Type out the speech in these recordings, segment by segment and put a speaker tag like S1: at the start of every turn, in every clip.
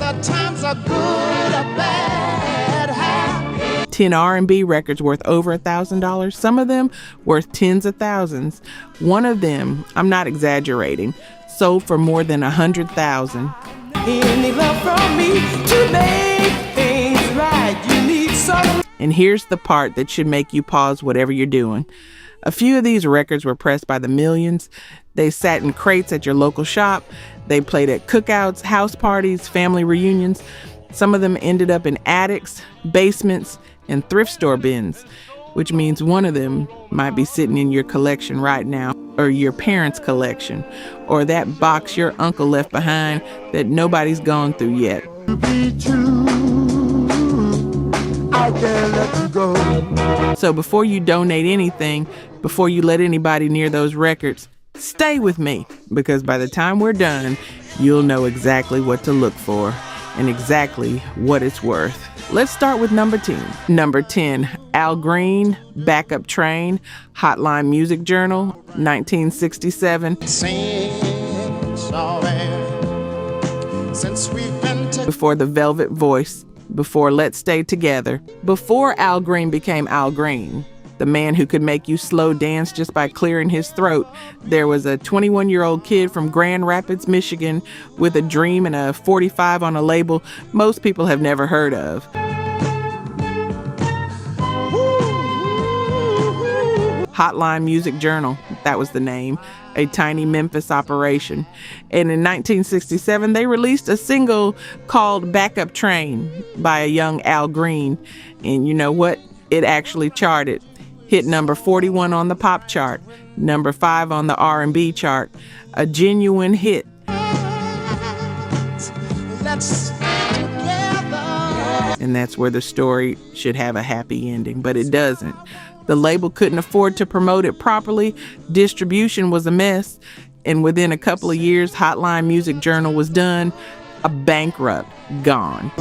S1: whether times are good or bad, happy.
S2: 10 R&B records worth over $1,000, some of them worth tens of thousands. One of them, I'm not exaggerating, sold for more than $100,000.
S1: Any love from me to make things right, you need some.
S2: And here's the part that should make you pause whatever you're doing. A few of these records were pressed by the millions. They sat in crates at your local shop. They played at cookouts, house parties, family reunions. Some of them ended up in attics, basements, and thrift store bins, which means one of them might be sitting in your collection right now, or your parents' collection, or that box your uncle left behind that nobody's gone through yet.
S1: Be true, I can't let you go.
S2: So before you donate anything, before you let anybody near those records, stay with me, because by the time we're done, you'll know exactly what to look for and exactly what it's worth. Let's start with number 10. Number 10, Al Green, Backup Train, Hotline Music Journal, 1967.
S1: Since we've been together.
S2: Before The Velvet Voice, before Let's Stay Together, before Al Green became Al Green, the man who could make you slow dance just by clearing his throat, there was a 21-year-old kid from Grand Rapids, Michigan, with a dream and a 45 on a label most people have never heard of. Hotline Music Journal, that was the name, a tiny Memphis operation. And in 1967, they released a single called Backup Train by a young Al Green. And you know what? It actually charted. Hit number 41 on the pop chart, number 5 on the R&B chart, a genuine hit. And that's where the story should have a happy ending, but it doesn't. The label couldn't afford to promote it properly, distribution was a mess, and within a couple of years, Hotline Music Journal was done, a bankrupt, gone.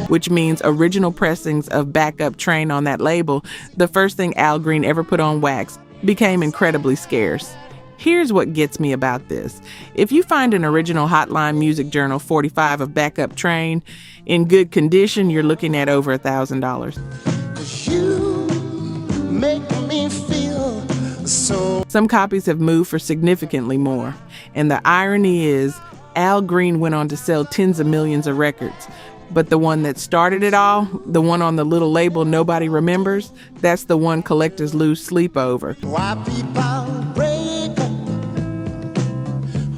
S2: Which means original pressings of Backup Train on that label, the first thing Al Green ever put on wax, became incredibly scarce. Here's what gets me about this. If you find an original Hotline Music Journal 45 of Backup Train in good condition, you're looking at over $1,000.
S1: You make me feel so.
S2: Some copies have moved for significantly more. And the irony is, Al Green went on to sell tens of millions of records. But the one that started it all, the one on the little label nobody remembers, that's the one collectors lose sleep over.
S1: Why people break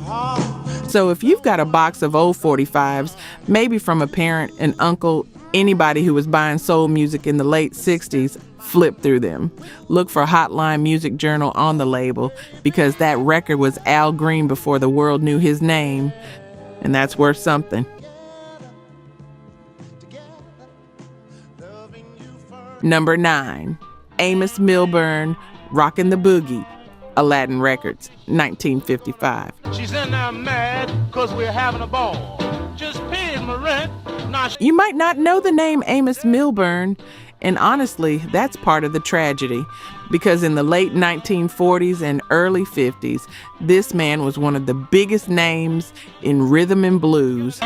S1: up.
S2: So if you've got a box of old 45s, maybe from a parent, an uncle, anybody who was buying soul music in the late 60s, flip through them. Look for Hotline Music Journal on the label, because that record was Al Green before the world knew his name, and that's worth something. Number 9, Amos Milburn, Rockin' the Boogie, Aladdin Records, 1955.
S3: She's in there mad because we're having a ball. Just paid my rent.
S2: You might not know the name Amos Milburn, and honestly, that's part of the tragedy, because in the late 1940s and early 50s, this man was one of the biggest names in rhythm and blues.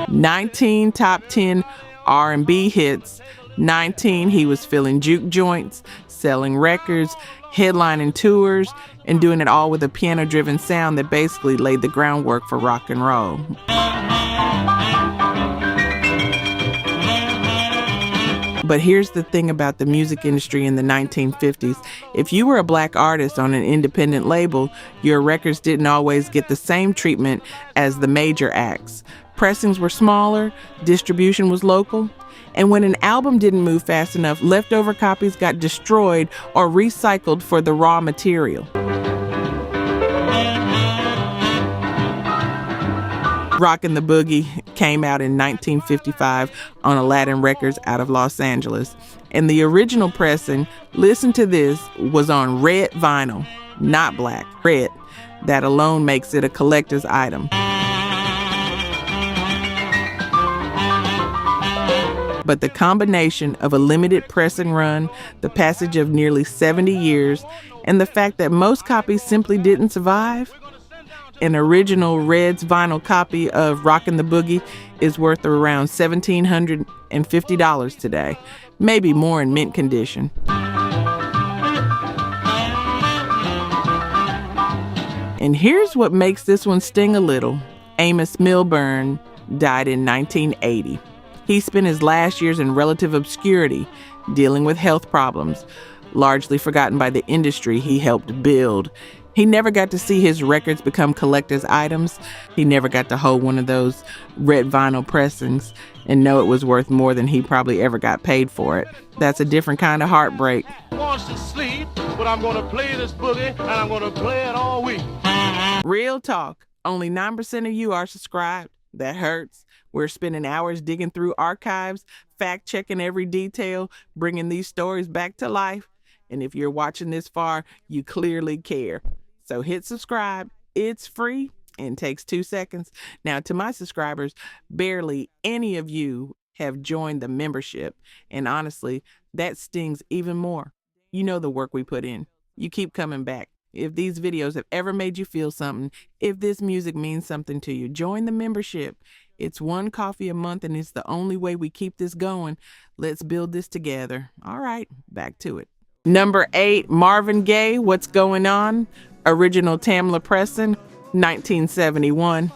S2: 19 top 10 R&B hits. 19, he was filling juke joints, selling records, headlining tours, and doing it all with a piano-driven sound that basically laid the groundwork for rock and roll. But here's the thing about the music industry in the 1950s. If you were a black artist on an independent label, your records didn't always get the same treatment as the major acts. Pressings were smaller, distribution was local, and when an album didn't move fast enough, leftover copies got destroyed or recycled for the raw material. Rockin' the Boogie came out in 1955 on Aladdin Records out of Los Angeles. And the original pressing, listen to this, was on red vinyl, not black, red. That alone makes it a collector's item. But the combination of a limited pressing run, the passage of nearly 70 years, and the fact that most copies simply didn't survive, an original Reds vinyl copy of Rockin' the Boogie is worth around $1,750 today, maybe more in mint condition. And here's what makes this one sting a little. Amos Milburn died in 1980. He spent his last years in relative obscurity, dealing with health problems, largely forgotten by the industry he helped build. He never got to see his records become collector's items. He never got to hold one of those red vinyl pressings and know it was worth more than he probably ever got paid for it. That's a different kind of heartbreak.
S3: Wants to sleep, but I'm gonna play this boogie and I'm gonna play it all week.
S2: Real talk. Only 9% of you are subscribed. That hurts. We're spending hours digging through archives, fact-checking every detail, bringing these stories back to life. And if you're watching this far, you clearly care. So hit subscribe. It's free and takes 2 seconds. Now, to my subscribers, barely any of you have joined the membership. And honestly, that stings even more. You know the work we put in. You keep coming back. If these videos have ever made you feel something, if this music means something to you, join the membership. It's $1 coffee a month, and it's the only way we keep this going. Let's build this together. All right, back to it. Number 8, Marvin Gaye, What's Going On? Original Tamla pressing, 1971.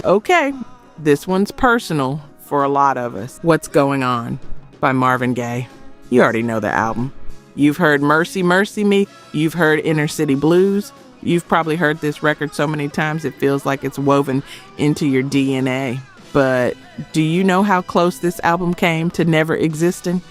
S2: Okay, this one's personal for a lot of us. What's Going On by Marvin Gaye. You already know the album. You've heard Mercy, Mercy Me. You've heard Inner City Blues. You've probably heard this record so many times it feels like it's woven into your DNA. But do you know how close this album came to never existing?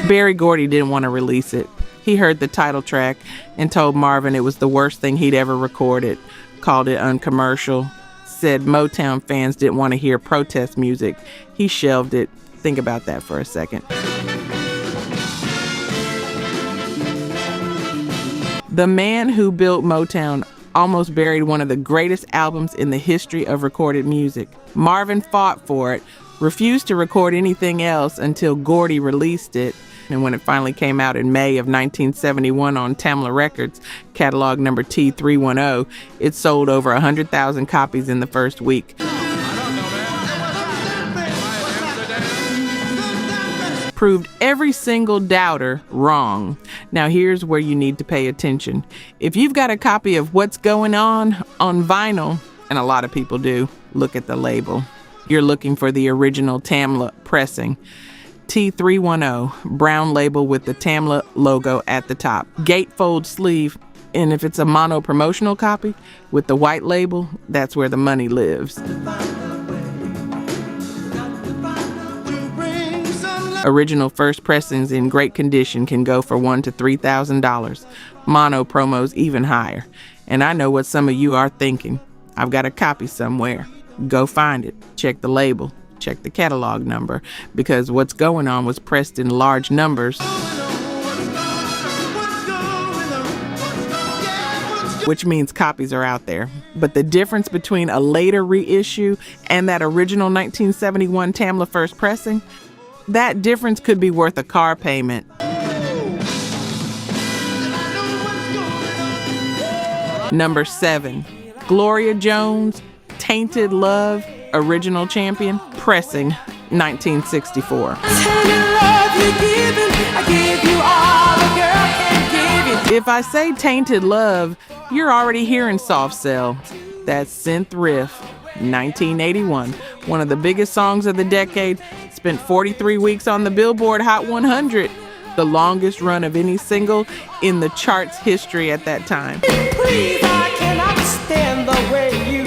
S2: Berry Gordy didn't want to release it. He heard the title track and told Marvin it was the worst thing he'd ever recorded, called it uncommercial, said Motown fans didn't want to hear protest music. He shelved it. Think about that for a second. The man who built Motown almost buried one of the greatest albums in the history of recorded music. Marvin fought for it, refused to record anything else until Gordy released it. And when it finally came out in May of 1971 on Tamla Records, catalog number T310, it sold over 100,000 copies in the first week. Proved every single doubter wrong. Now here's where you need to pay attention. If you've got a copy of What's Going On vinyl, and a lot of people do, look at the label. You're looking for the original Tamla pressing. T310, brown label with the Tamla logo at the top. Gatefold sleeve, and if it's a mono promotional copy with the white label, that's where the money lives. Original first pressings in great condition can go for $1,000 to $3,000. Mono promos even higher. And I know what some of you are thinking. I've got a copy somewhere. Go find it. Check the label. Check the catalog number. Because What's Going On was pressed in large numbers, which means copies are out there. But the difference between a later reissue and that original 1971 Tamla first pressing, that difference could be worth a car payment. Number 7, Gloria Jones, Tainted Love, original champion, pressing 1964. If I say Tainted Love, you're already hearing Soft Cell. That's synth riff, 1981. One of the biggest songs of the decade. Spent 43 weeks on the Billboard Hot 100, the longest run of any single in the chart's history at that time.
S1: Please, I cannot stand the way you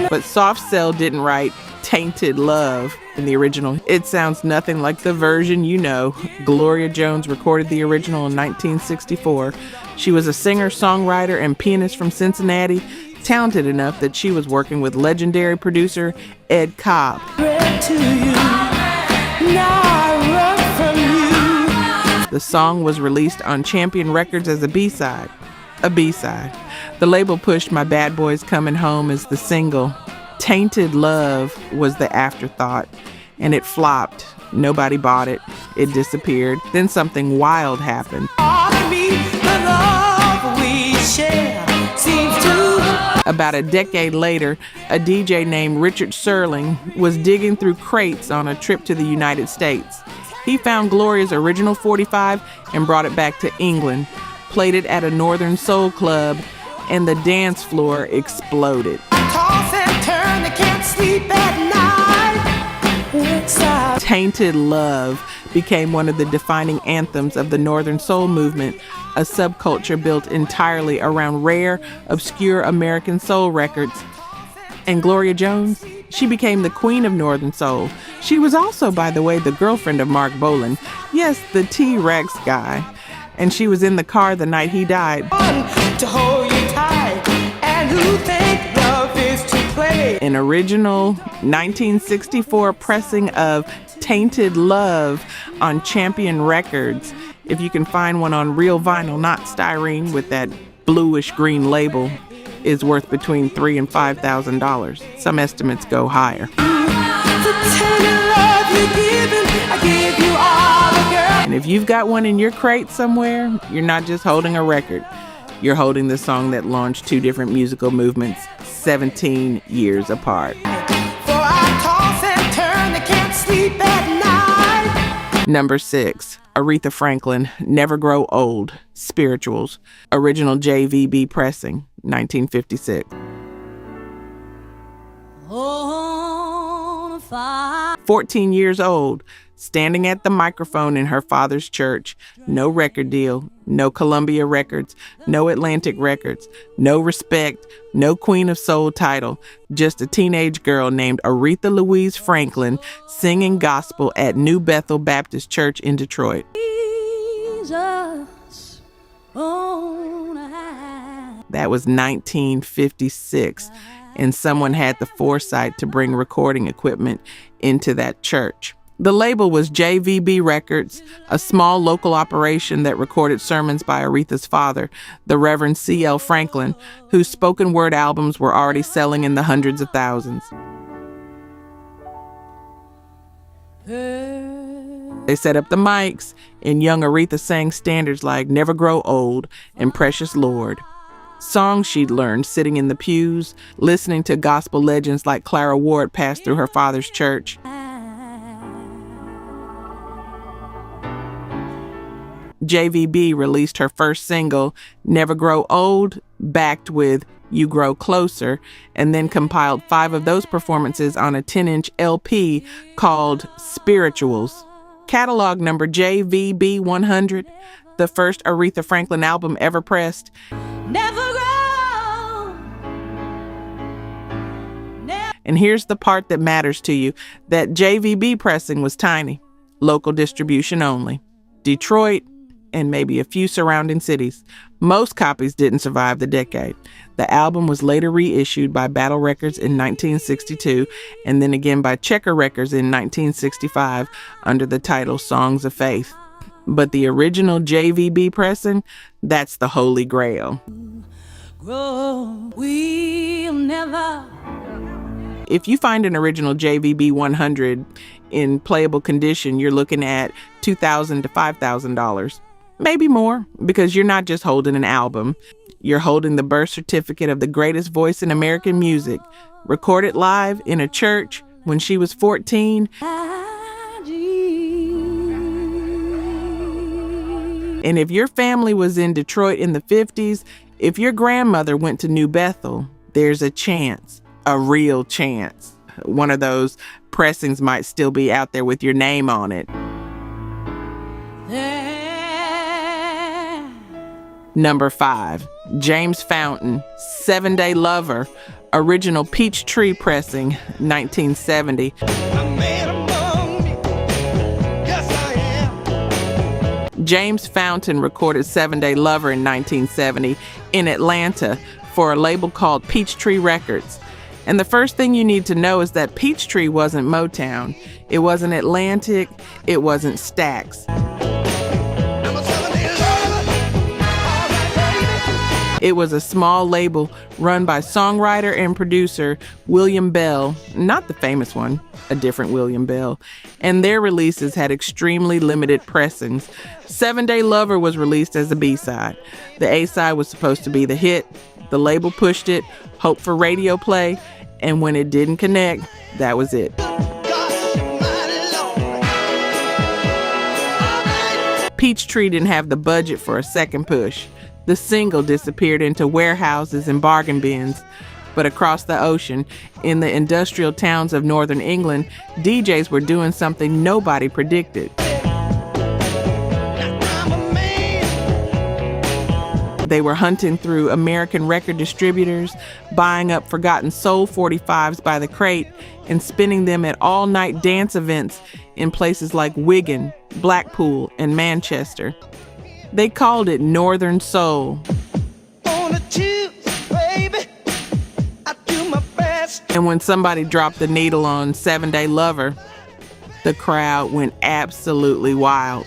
S2: But Soft Cell didn't write Tainted Love in the original. It sounds nothing like the version you know. Gloria Jones recorded the original in 1964. She was a singer, songwriter, and pianist from Cincinnati, talented enough that she was working with legendary producer Ed Cobb. The The song was released on Champion Records as a B-side. A B-side. The label pushed My Bad Boys Coming Home as the single. Tainted Love was the afterthought, and it flopped. Nobody bought it. It disappeared. Then something wild happened. About a decade later, a DJ named Richard Serling was digging through crates on a trip to the United States. He found Gloria's original 45 and brought it back to England, played it at a Northern Soul club, and the dance floor exploded.
S1: Toss and turn, I can't sleep at night.
S2: Tainted Love became one of the defining anthems of the Northern Soul movement, a subculture built entirely around rare, obscure American soul records. And Gloria Jones, she became the queen of Northern Soul. She was also, by the way, the girlfriend of Mark Bolan. Yes, the T-Rex guy. And she was in the car the night he died.
S1: To hold you tight, and who think love is to play.
S2: An original 1964 pressing of Tainted Love on Champion Records. If you can find one on real vinyl, not styrene with that bluish green label, is worth between $3,000 and $5,000. Some estimates go higher. And if you've got one in your crate somewhere, you're not just holding a record. You're holding the song that launched two different musical movements 17 years apart. Number 6, Aretha Franklin, Never Grow Old, Spirituals, original JVB pressing, 1956. 14 years old, standing at the microphone in her father's church. No record deal, no Columbia Records, no Atlantic Records, no respect, no Queen of Soul title. Just a teenage girl named Aretha Louise Franklin singing gospel at New Bethel Baptist Church in Detroit. That was 1956, and someone had the foresight to bring recording equipment into that church. The label was JVB Records, a small local operation that recorded sermons by Aretha's father, the Reverend C.L. Franklin, whose spoken word albums were already selling in the hundreds of thousands. They set up the mics, and young Aretha sang standards like Never Grow Old and Precious Lord. Songs she'd learned sitting in the pews, listening to gospel legends like Clara Ward pass through her father's church. JVB released her first single, Never Grow Old, backed with You Grow Closer, and then compiled 5 of those performances on a 10-inch LP called Spirituals. Catalog number JVB 100, the first Aretha Franklin album ever pressed. And here's the part that matters to you. That JVB pressing was tiny, local distribution only. Detroit, and maybe a few surrounding cities. Most copies didn't survive the decade. The album was later reissued by Battle Records in 1962, and then again by Checker Records in 1965 under the title Songs of Faith. But the original JVB pressing, that's the Holy Grail.
S1: We'll never.
S2: If you find an original JVB 100 in playable condition, you're looking at $2,000 to $5,000. Maybe more, because you're not just holding an album. You're holding the birth certificate of the greatest voice in American music, recorded live in a church when she was 14. And if your family was in Detroit in the 50s, if your grandmother went to New Bethel, there's a chance, a real chance. One of those pressings might still be out there with your name on it. Number 5, James Fountain, 7-Day Lover, original Peachtree pressing, 1970. James Fountain recorded 7-Day Lover in 1970 in Atlanta for a label called Peachtree Records. And the first thing you need to know is that Peachtree wasn't Motown. It wasn't Atlantic. It wasn't Stax. It was a small label run by songwriter and producer William Bell, not the famous one, a different William Bell, and their releases had extremely limited pressings. 7 Day Lover was released as a B-side. The A-side was supposed to be the hit. The label pushed it, hoped for radio play, and when it didn't connect, that was it. Peachtree didn't have the budget for a second push. The single disappeared into warehouses and bargain bins. But across the ocean, in the industrial towns of northern England, DJs were doing something nobody predicted. They were hunting through American record distributors, buying up forgotten soul 45s by the crate, and spinning them at all-night dance events in places like Wigan, Blackpool, and Manchester. They called it Northern Soul. And when somebody dropped the needle on 7 Day Lover, the crowd went absolutely wild.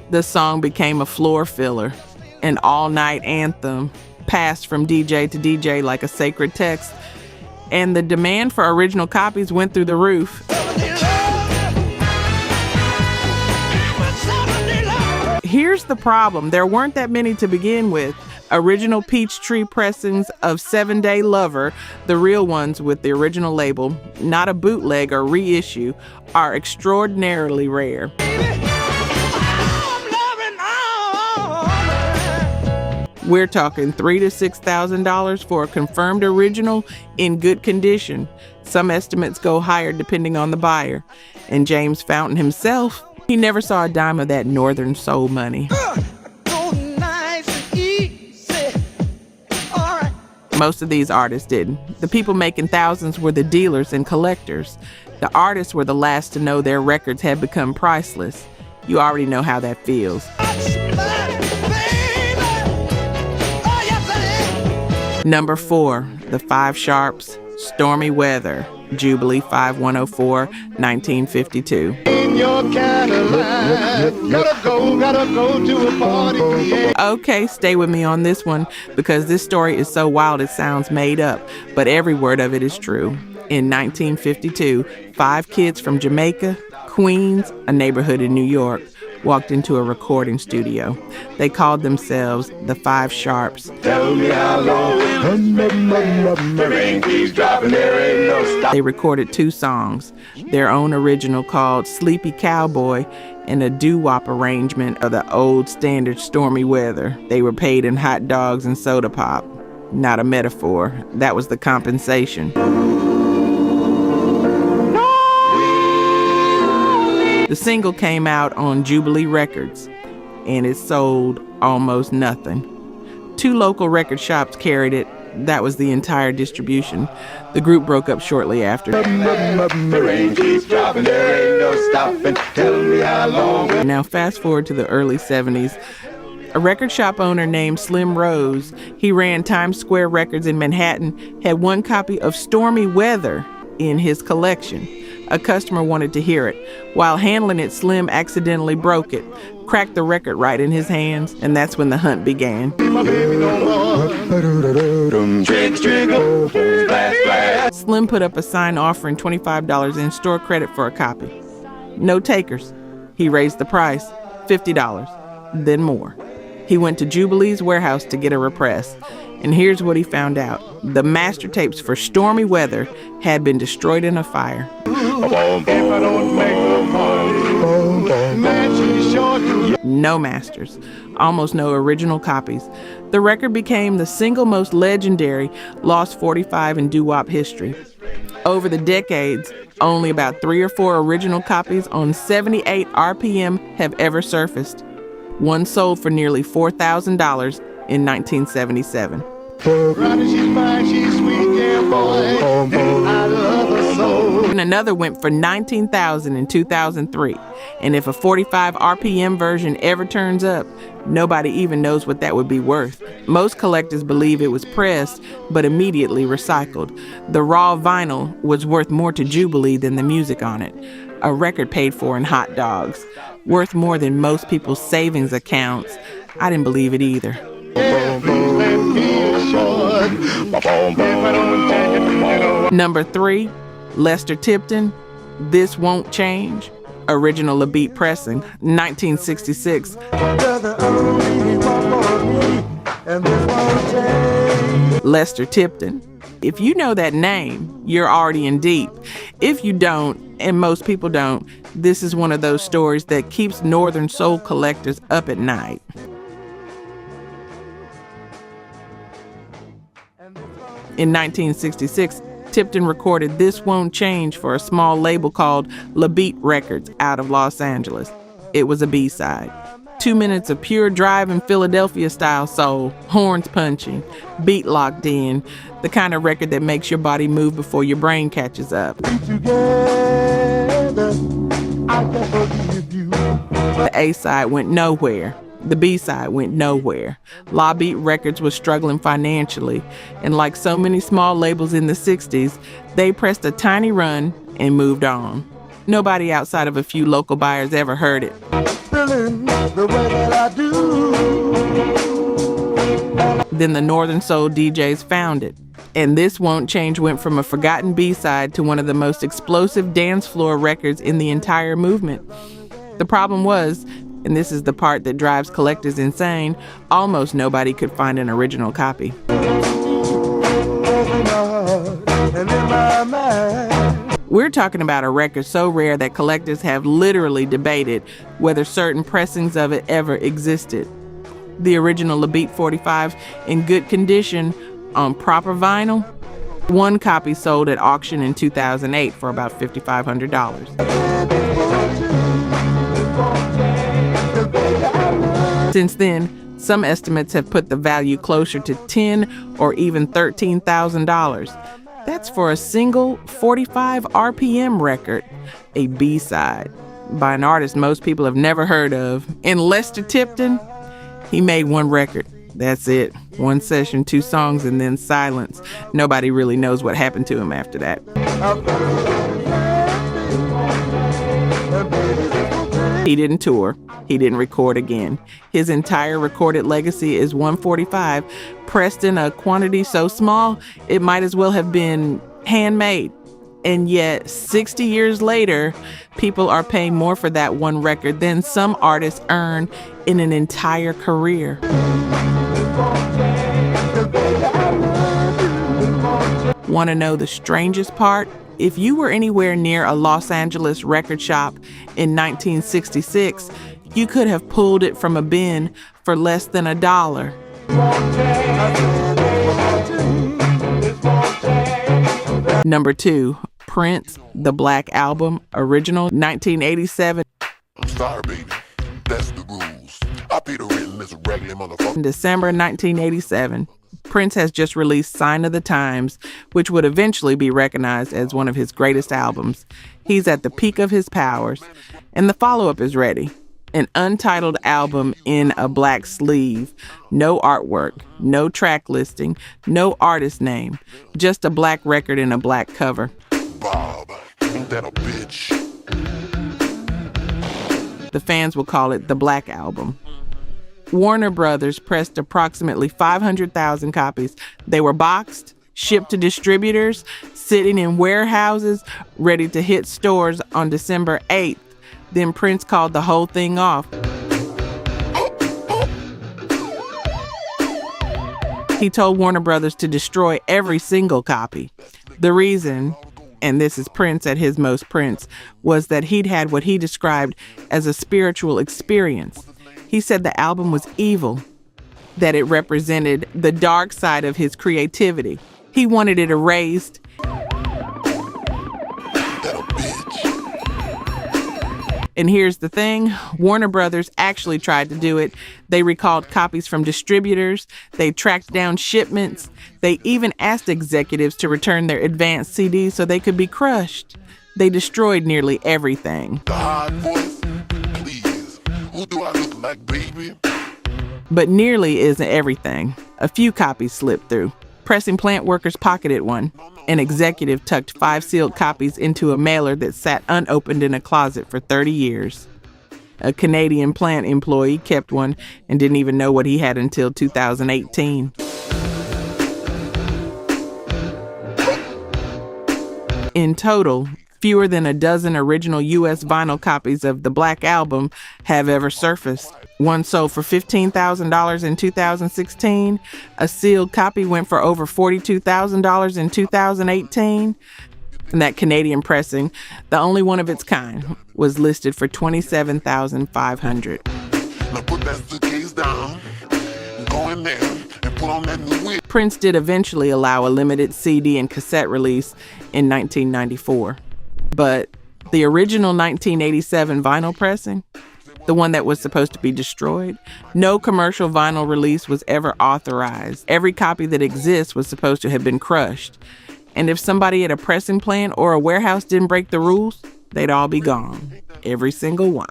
S2: The song became a floor filler, an all-night anthem, passed from DJ to DJ like a sacred text, and the demand for original copies went through the roof. Here's the problem. There weren't that many to begin with. Original Peachtree pressings of 7 Day Lover, the real ones with the original label, not a bootleg or reissue, are extraordinarily rare. We're talking $3,000 to $6,000 for a confirmed original in good condition. Some estimates go higher depending on the buyer. And James Fountain himself, he never saw a dime of that Northern Soul money. Most of these artists didn't. The people making thousands were the dealers and collectors. The artists were the last to know their records had become priceless. You already know how that feels. Number 4, the Five Sharps, Stormy Weather, Jubilee 5104, 1952. In your Cadillac, gotta go to a party. Yeah. Okay, stay with me on this one because this story is so wild it sounds made up, but every word of it is true. In 1952, 5 kids from Jamaica, Queens, a neighborhood in New York, walked into a recording studio. They called themselves the Five Sharps. Tell me how long the rain keeps dropping, there ain't no stop. They recorded 2 songs, their own original called Sleepy Cowboy and a doo-wop arrangement of the old standard Stormy Weather. They were paid in hot dogs and soda pop. Not a metaphor. That was the compensation. The single came out on Jubilee Records, and it sold almost nothing. 2 local record shops carried it. That was the entire distribution. The group broke up shortly after. Now fast forward to the early 70s. A record shop owner named Slim Rose, he ran Times Square Records in Manhattan, had 1 copy of Stormy Weather in his collection. A customer wanted to hear it. While handling it, Slim accidentally broke it, cracked the record right in his hands, and that's when the hunt began. Slim put up a sign offering $25 in store credit for a copy. No takers. He raised the price, $50, then more. He went to Jubilee's warehouse to get a repress. And here's what he found out. The master tapes for Stormy Weather had been destroyed in a fire. No masters, almost no original copies. The record became the single most legendary Lost 45 in doo-wop history. Over the decades, only about 3 or 4 original copies on 78 RPM have ever surfaced. One sold for nearly $4,000 in 1977. And another went for $19,000 in 2003. And if a 45 RPM version ever turns up, nobody even knows what that would be worth. Most collectors believe it was pressed, but immediately recycled. The raw vinyl was worth more to Jubilee than the music on it. A record paid for in hot dogs. Worth more than most people's savings accounts. I didn't believe it either. Number 3, Lester Tipton, This Won't Change. Original LaBeat pressing, 1966. Lester Tipton. If you know that name, you're already in deep. If you don't, and most people don't, this is one of those stories that keeps Northern soul collectors up at night. In 1966, Tipton recorded This Won't Change for a small label called LaBeat Records out of Los Angeles. It was a B-side. 2 minutes of pure drive-in Philadelphia-style soul, horns punching, beat locked in, the kind of record that makes your body move before your brain catches up. The A-side went nowhere. The B-side went nowhere. LaBeat Records was struggling financially, and like so many small labels in the 60s, they pressed a tiny run and moved on. Nobody outside of a few local buyers ever heard it. Then the Northern Soul DJs found it, and This Won't Change went from a forgotten B-side to one of the most explosive dance floor records in the entire movement. The problem was, and this is the part that drives collectors insane, almost nobody could find an original copy. We're talking about a record so rare that collectors have literally debated whether certain pressings of it ever existed. The original LaBeat 45 in good condition on proper vinyl, one copy sold at auction in 2008 for about $5,500. Since then, some estimates have put the value closer to $10,000 or even $13,000. That's for a single 45 RPM record, a B-side, by an artist most people have never heard of. And Lester Tipton, he made one record. That's it. One session, 2 songs, and then silence. Nobody really knows what happened to him after that. He didn't tour. He didn't record again. His entire recorded legacy is 145, pressed in a quantity so small, it might as well have been handmade. And yet, 60 years later, people are paying more for that one record than some artists earn in an entire career. Want to know the strangest part? If you were anywhere near a Los Angeles record shop in 1966, you could have pulled it from a bin for less than $1. Number 2, Prince, The Black Album, original, 1987.
S4: I'm sorry, baby. That's the rules. I paid a rent, Mr. Raggedy motherfucker.
S2: In December 1987, Prince has just released Sign of the Times, which would eventually be recognized as one of his greatest albums. He's at the peak of his powers, and the follow-up is ready. An untitled album in a black sleeve, no artwork, no track listing, no artist name, just a black record and a black cover.
S4: Bob, ain't that a bitch?
S2: The fans will call it the Black Album. Warner Brothers pressed approximately 500,000 copies. They were boxed, shipped to distributors, sitting in warehouses, ready to hit stores on December 8th. Then Prince called the whole thing off. He told Warner Brothers to destroy every single copy. The reason, and this is Prince at his most Prince, was that he'd had what he described as a spiritual experience. He said the album was evil, that it represented the dark side of his creativity. He wanted it erased. And here's the thing, Warner Brothers actually tried to do it. They recalled copies from distributors. They tracked down shipments. They even asked executives to return their advanced CDs so they could be crushed. They destroyed nearly everything.
S4: The hard voice, please. Who do I look like, baby?
S2: But nearly isn't everything. A few copies slipped through. Pressing plant workers pocketed one. An executive tucked 5 sealed copies into a mailer that sat unopened in a closet for 30 years. A Canadian plant employee kept one and didn't even know what he had until 2018. In total, fewer than a dozen original U.S. vinyl copies of the Black Album have ever surfaced. One sold for $15,000 in 2016. A sealed copy went for over $42,000 in 2018. And that Canadian pressing, the only one of its kind, was listed for $27,500.
S4: Now put that suitcase down, go in there and put on that new wig.
S2: Prince did eventually allow a limited CD and cassette release in 1994. But the original 1987 vinyl pressing, the one that was supposed to be destroyed, no commercial vinyl release was ever authorized. Every copy that exists was supposed to have been crushed. And if somebody at a pressing plant or a warehouse didn't break the rules, they'd all be gone. Every single one.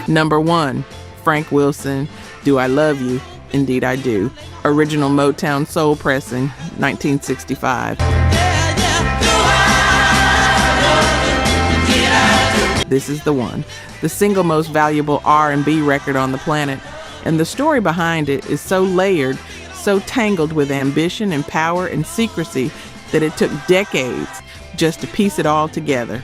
S2: Number 1, Frank Wilson, Do I Love You? Indeed I Do. Original Motown soul pressing, 1965. This is the one, the single most valuable R&B record on the planet. And the story behind it is so layered, so tangled with ambition and power and secrecy that it took decades just to piece it all together.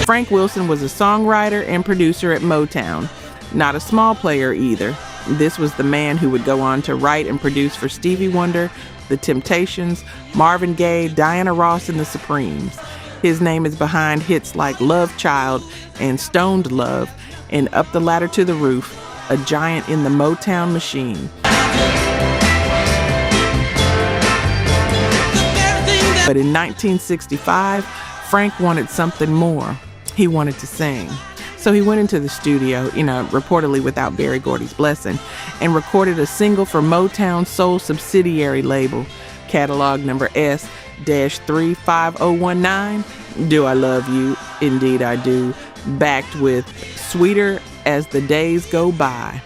S2: Frank Wilson was a songwriter and producer at Motown, not a small player either. This was the man who would go on to write and produce for Stevie Wonder, The Temptations, Marvin Gaye, Diana Ross, and the Supremes. His name is behind hits like Love Child and Stoned Love and Up the Ladder to the Roof, a giant in the Motown machine. But in 1965, Frank wanted something more. He wanted to sing. So he went into the studio, reportedly without Berry Gordy's blessing, and recorded a single for Motown's sole subsidiary label, catalog number S-35019, Do I Love You? Indeed I Do, backed with Sweeter as the Days Go By.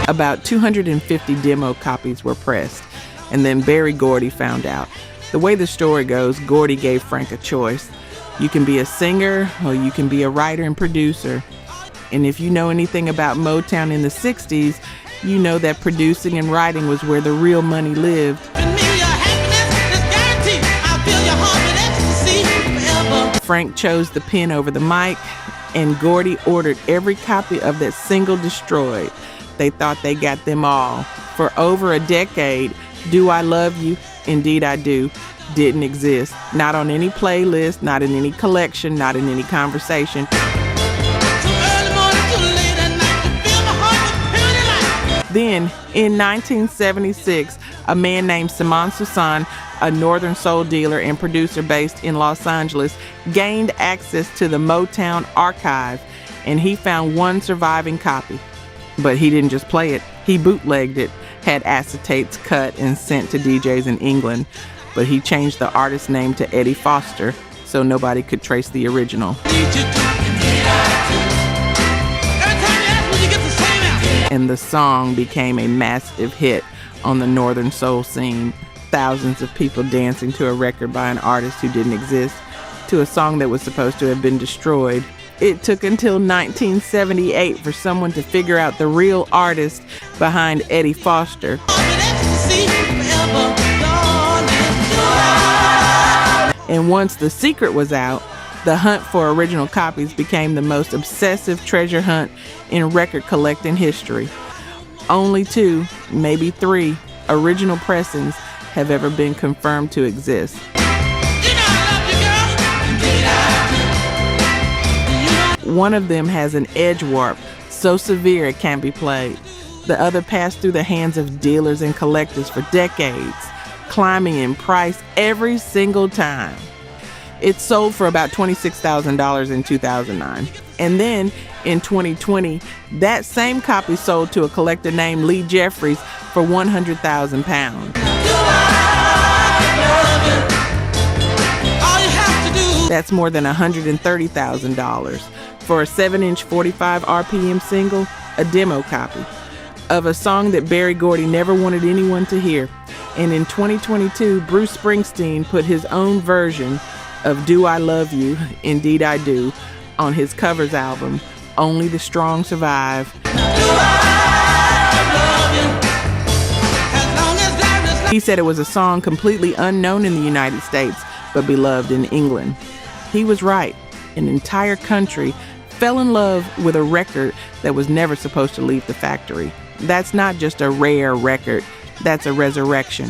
S2: About 250 demo copies were pressed, and then Berry Gordy found out. The way the story goes, Gordy gave Frank a choice. You can be a singer or you can be a writer and producer. And if you know anything about Motown in the 60s, you know that producing and writing was where the real money lived. Frank chose the pen over the mic, and Gordy ordered every copy of that single destroyed. They thought they got them all. For over a decade, Do I Love You? Indeed I Do didn't exist. Not on any playlist, not in any collection, not in any conversation. Then, in 1976, a man named Simon Susan, a northern soul dealer and producer based in Los Angeles, gained access to the Motown archive, and he found one surviving copy. But he didn't just play it, he bootlegged it, had acetates cut and sent to DJs in England, but he changed the artist's name to Eddie Foster so nobody could trace the original. And the song became a massive hit on the northern soul scene. Thousands of people dancing to a record by an artist who didn't exist, to a song that was supposed to have been destroyed. It took until 1978 for someone to figure out the real artist behind Eddie Foster. And once the secret was out, the hunt for original copies became the most obsessive treasure hunt in record collecting history. Only 2, maybe 3, original pressings have ever been confirmed to exist. One of them has an edge warp so severe it can't be played. The other passed through the hands of dealers and collectors for decades, climbing in price every single time. It sold for about $26,000 in 2009. And then in 2020, that same copy sold to a collector named Lee Jeffries for £100,000. That's more than $130,000 for a 7-inch 45 RPM single, a demo copy of a song that Berry Gordy never wanted anyone to hear. And in 2022, Bruce Springsteen put his own version of Do I Love You? Indeed I Do on his covers album, Only the Strong Survive. He said it was a song completely unknown in the United States, but beloved in England. He was right. An entire country fell in love with a record that was never supposed to leave the factory. That's not just a rare record, that's a resurrection.